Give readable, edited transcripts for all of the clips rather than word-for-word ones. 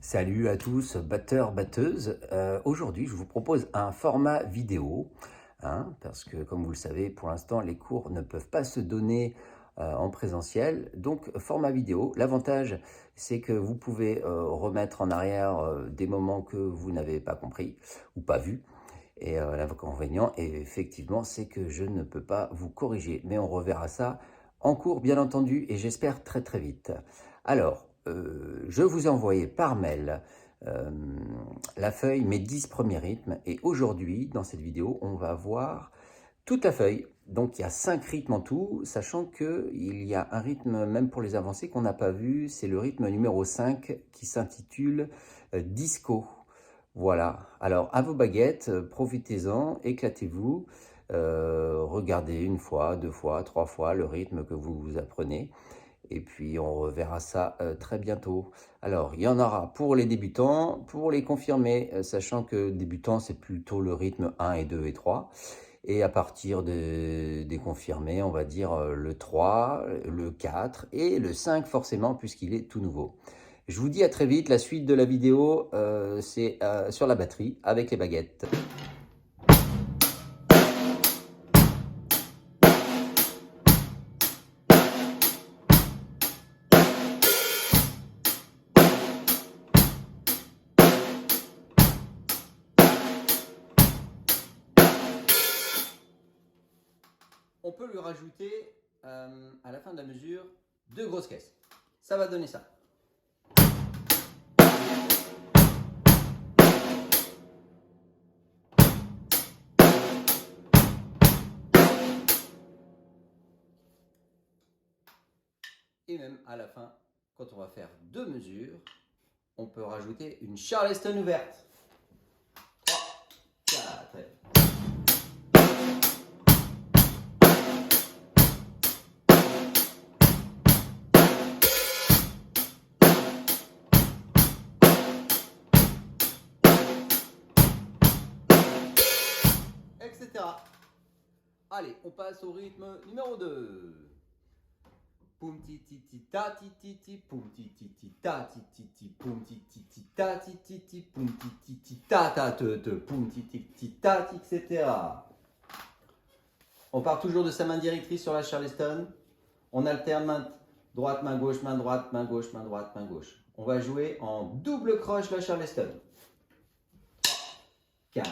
Salut à tous, batteurs, batteuses. Aujourd'hui, je vous propose un format vidéo, parce que comme vous le savez, pour l'instant, les cours ne peuvent pas se donner en présentiel. Donc, format vidéo. L'avantage, c'est que vous pouvez remettre en arrière des moments que vous n'avez pas compris ou pas vus. Et l'inconvénient, effectivement, c'est que je ne peux pas vous corriger. Mais on reverra ça en cours, bien entendu, et j'espère très très vite. Alors, je vous ai envoyé par mail la feuille, mes 10 premiers rythmes. Et aujourd'hui, dans cette vidéo, on va voir toute la feuille. Donc, il y a 5 rythmes en tout, sachant qu'il y a un rythme, même pour les avancés, qu'on n'a pas vu. C'est le rythme numéro 5 qui s'intitule Disco. Voilà, alors à vos baguettes, profitez-en, éclatez-vous, regardez une fois, deux fois, trois fois le rythme que vous apprenez et puis on reverra ça très bientôt. Alors il y en aura pour les débutants, pour les confirmés, sachant que débutants c'est plutôt le rythme 1 et 2 et 3 et à partir des confirmés on va dire le 3, le 4 et le 5 forcément puisqu'il est tout nouveau. Je vous dis à très vite, la suite de la vidéo, c'est sur la batterie avec les baguettes. On peut lui rajouter, à la fin de la mesure, 2 grosses caisses. Ça va donner ça. Et même à la fin, quand on va faire 2 mesures, on peut rajouter une Charleston ouverte. 3, 4, etc. Allez, on passe au rythme numéro 2. Poum ti ti ti ta ti ti ti poum ti ti ti ta ti ti ti poum ti ti ti ta ti ti ti poum ti ti ti ta ta te te poum ti ti ti ta ti, etc. On part toujours de sa main directrice sur la Charleston. On alterne main droite, main gauche, main droite, main gauche, main droite, main gauche. On va jouer en double croche la Charleston. 4.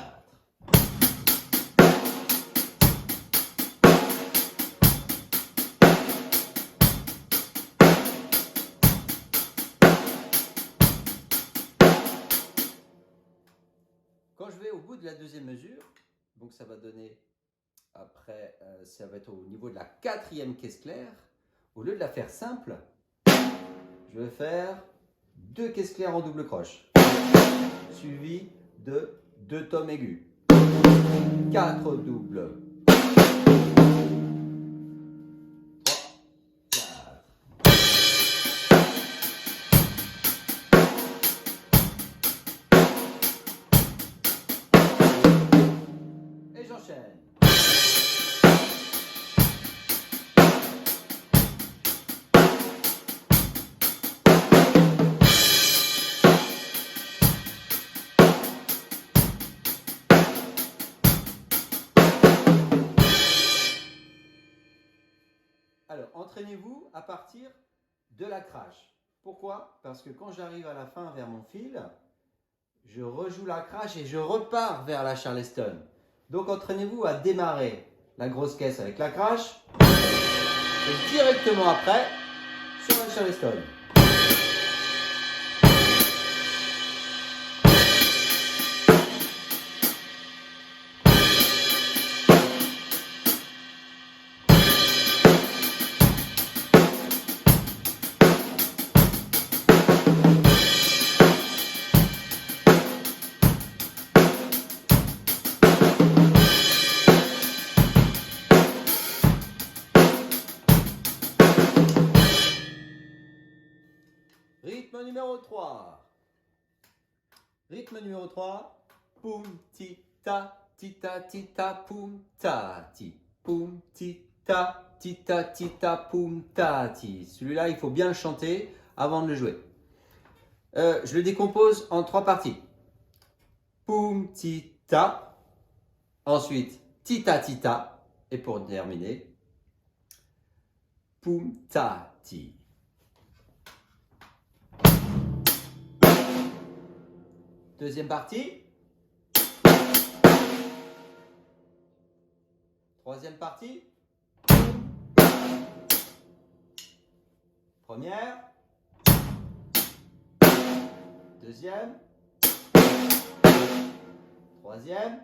Quand je vais au bout de la deuxième mesure, donc ça va donner, après, ça va être au niveau de la 4e caisse claire, au lieu de la faire simple, je vais faire 2 caisses claires en double croche, suivi de 2 tomes aigus, 4 doubles, 3, 4, et j'enchaîne. Alors, entraînez-vous à partir de la crash. Pourquoi? Parce que quand j'arrive à la fin vers mon fil, je rejoue la crash et je repars vers la Charleston. Donc, entraînez-vous à démarrer la grosse caisse avec la crash et directement après sur la Charleston. Rythme numéro 3. Rythme numéro 3. Poum ti ta ti ta ti ta poum ta ti. Poum ti ta ti ta ti ta poum ta ti. Celui-là, il faut bien le chanter avant de le jouer. Je le décompose en 3 parties. Poum, ti, ta. Ensuite, ti, ta, ti, ta. Et pour terminer, poum, ta, ti. Deuxième partie. Troisième partie. Première. Deuxième. Troisième.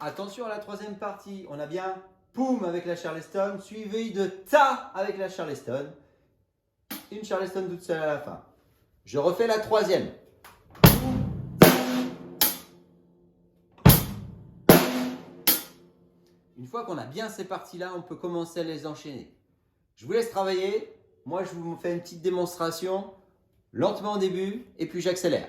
Attention à la troisième partie. On a bien poum avec la Charleston, suivi de ta avec la Charleston. Une Charleston toute seule à la fin. Je refais la troisième. Une fois qu'on a bien ces parties-là, on peut commencer à les enchaîner. Je vous laisse travailler. Moi, je vous fais une petite démonstration, lentement au début, et puis j'accélère.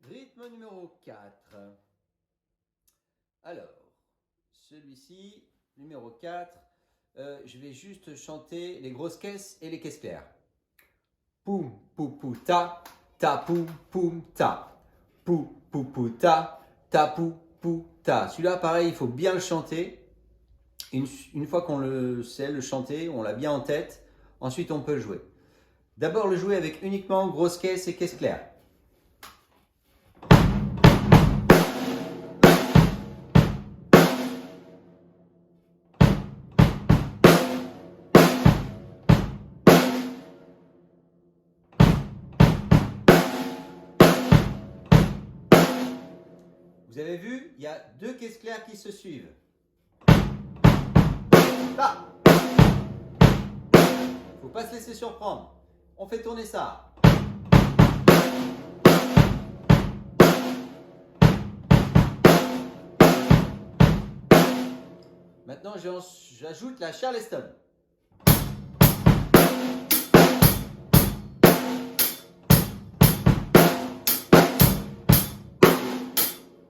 Rythme numéro 4. Alors, celui-ci, numéro 4, je vais juste chanter les grosses caisses et les caisses claires. Poum, pou, pou, ta, poum, poum, ta. Pou, pou, ta, pou, pou, ta. Celui-là, pareil, il faut bien le chanter. Une fois qu'on le sait, le chanter, on l'a bien en tête, ensuite on peut le jouer. D'abord, le jouer avec uniquement grosses caisses et caisses claires. Vous avez vu, il y a 2 caisses claires qui se suivent. Là. Faut pas se laisser surprendre. On fait tourner ça. Maintenant, j'ajoute la Charleston.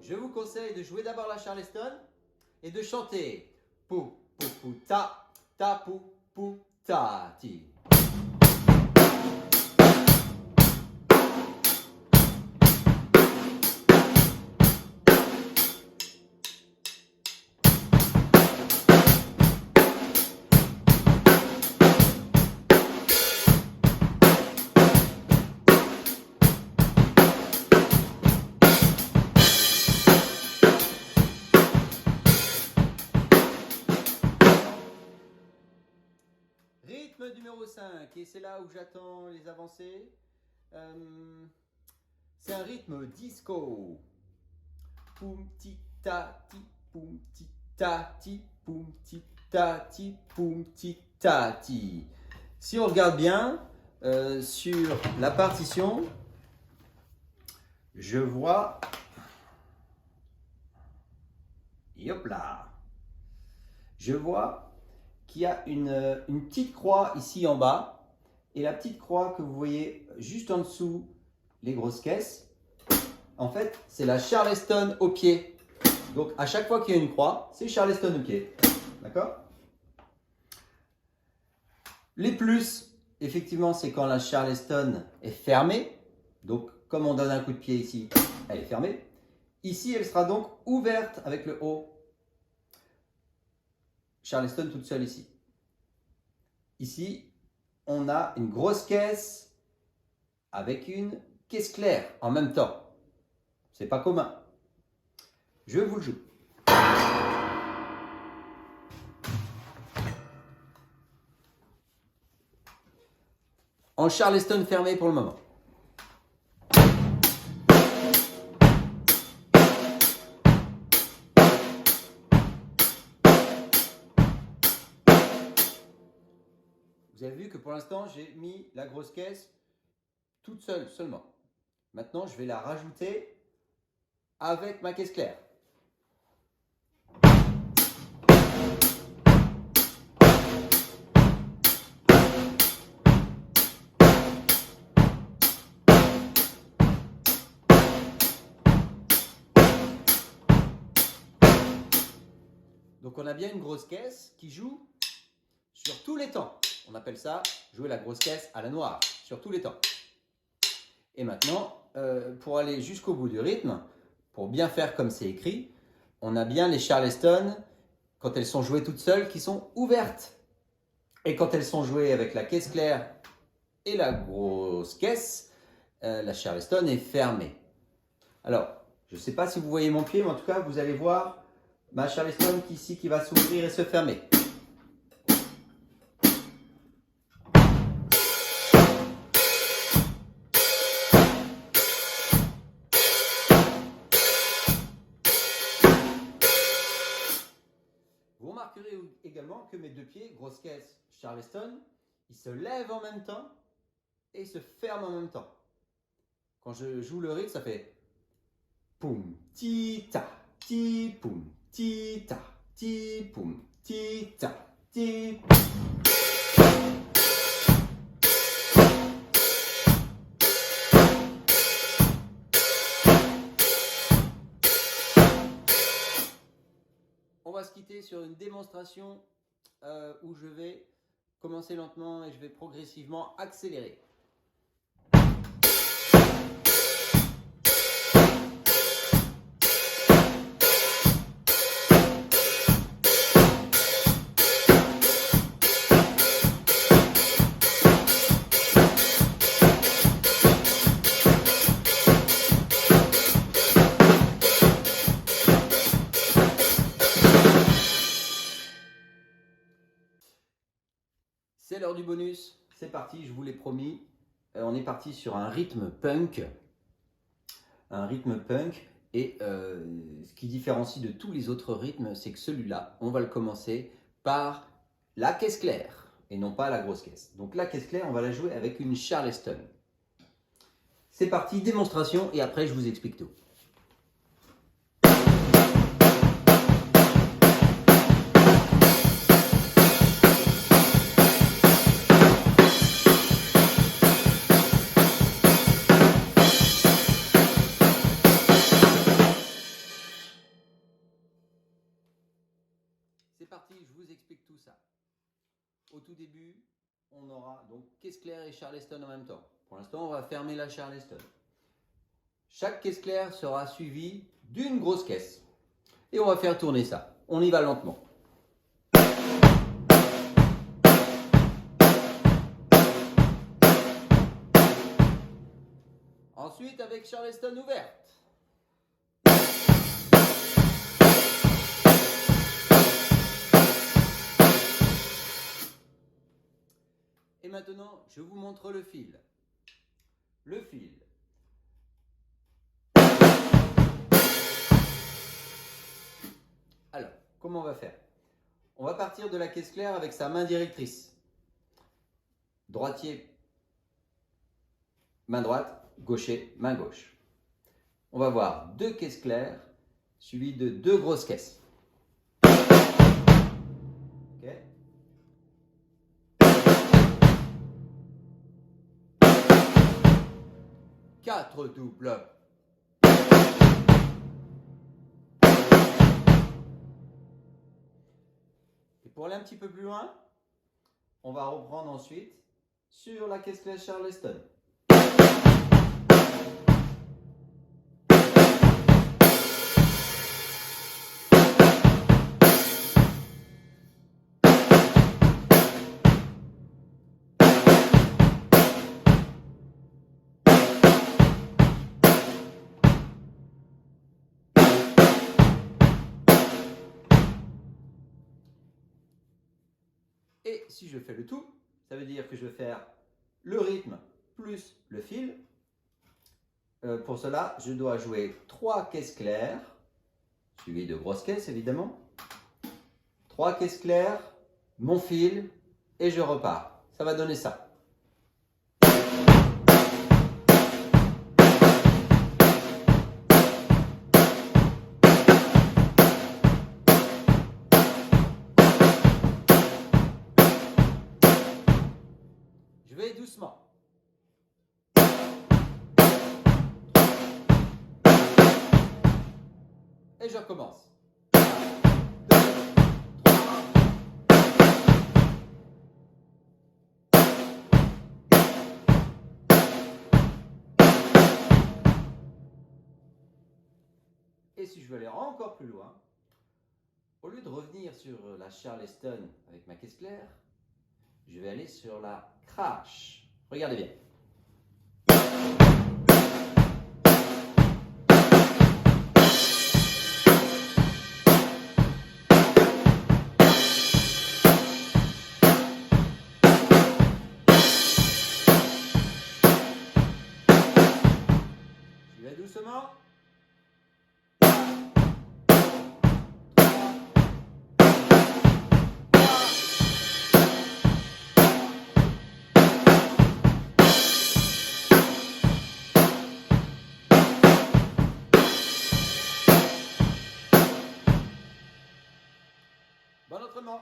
Je vous conseille de jouer d'abord la Charleston et de chanter pou, pou, pou, ta, pou, ta, ti. Rythme numéro 5, et c'est là où j'attends les avancées. C'est un rythme disco. Poum ti ta ti, poum ti ta ti, poum ti ta ti, poum ti ta ti. Si on regarde bien sur la partition, je vois, hop là, je vois qu'il y a une petite croix ici en bas, et la petite croix que vous voyez juste en dessous les grosses caisses, en fait c'est la Charleston au pied. Donc à chaque fois qu'il y a une croix, c'est Charleston au pied. D'accord? Les plus, effectivement, c'est quand la Charleston est fermée. Donc comme on donne un coup de pied ici, elle est fermée. Ici, elle sera donc ouverte avec le haut. Charleston toute seule ici. Ici, on a une grosse caisse avec une caisse claire en même temps. C'est pas commun. Je vous le joue. En Charleston fermé pour le moment. Vous avez vu que pour l'instant, j'ai mis la grosse caisse toute seule seulement. Maintenant, je vais la rajouter avec ma caisse claire. Donc on a bien une grosse caisse qui joue sur tous les temps. On appelle ça jouer la grosse caisse à la noire, sur tous les temps. Et maintenant, pour aller jusqu'au bout du rythme, pour bien faire comme c'est écrit, on a bien les Charleston, quand elles sont jouées toutes seules, qui sont ouvertes. Et quand elles sont jouées avec la caisse claire et la grosse caisse, la Charleston est fermée. Alors, je ne sais pas si vous voyez mon pied, mais en tout cas, vous allez voir ma Charleston ici qui va s'ouvrir et se fermer. Vous remarquerez également que mes deux pieds, grosse caisse, Charleston, ils se lèvent en même temps et se ferment en même temps. Quand je joue le rythme, ça fait poum, ti, ta, ti, poum, ti, ta, ti, poum, ti, ta, ti. On va se quitter sur une démonstration où je vais commencer lentement et je vais progressivement accélérer. C'est l'heure du bonus, c'est parti, je vous l'ai promis. On est parti sur un rythme punk. Et ce qui différencie de tous les autres rythmes, c'est que celui-là, on va le commencer par la caisse claire et non pas la grosse caisse. Donc la caisse claire, on va la jouer avec une Charleston. C'est parti, démonstration et après je vous explique tout. C'est parti, je vous explique tout ça. Au tout début, on aura donc caisse claire et Charleston en même temps. Pour l'instant, on va fermer la Charleston. Chaque caisse claire sera suivie d'une grosse caisse. Et on va faire tourner ça. On y va lentement. Ensuite, avec Charleston ouverte. Et maintenant, je vous montre le fil. Le fil. Alors, comment on va faire? On va partir de la caisse claire avec sa main directrice. Droitier, main droite, gaucher, main gauche. On va voir deux caisses claires suivies de deux grosses caisses. Okay. Quatre doubles. Et pour aller un petit peu plus loin, on va reprendre ensuite sur la caisse claire Charleston. si je fais le tout, ça veut dire que je vais faire le rythme plus le fil. Pour cela, je dois jouer 3 caisses claires, suivies de grosses caisses évidemment. 3 caisses claires, mon fil, et je repars. Ça va donner ça. Je vais doucement. Et je recommence. 1, 2, 3. Et si je veux aller encore plus loin, au lieu de revenir sur la Charleston avec ma caisse claire, je vais aller sur la crash. Regardez bien. Je vais doucement. Bon entraînement.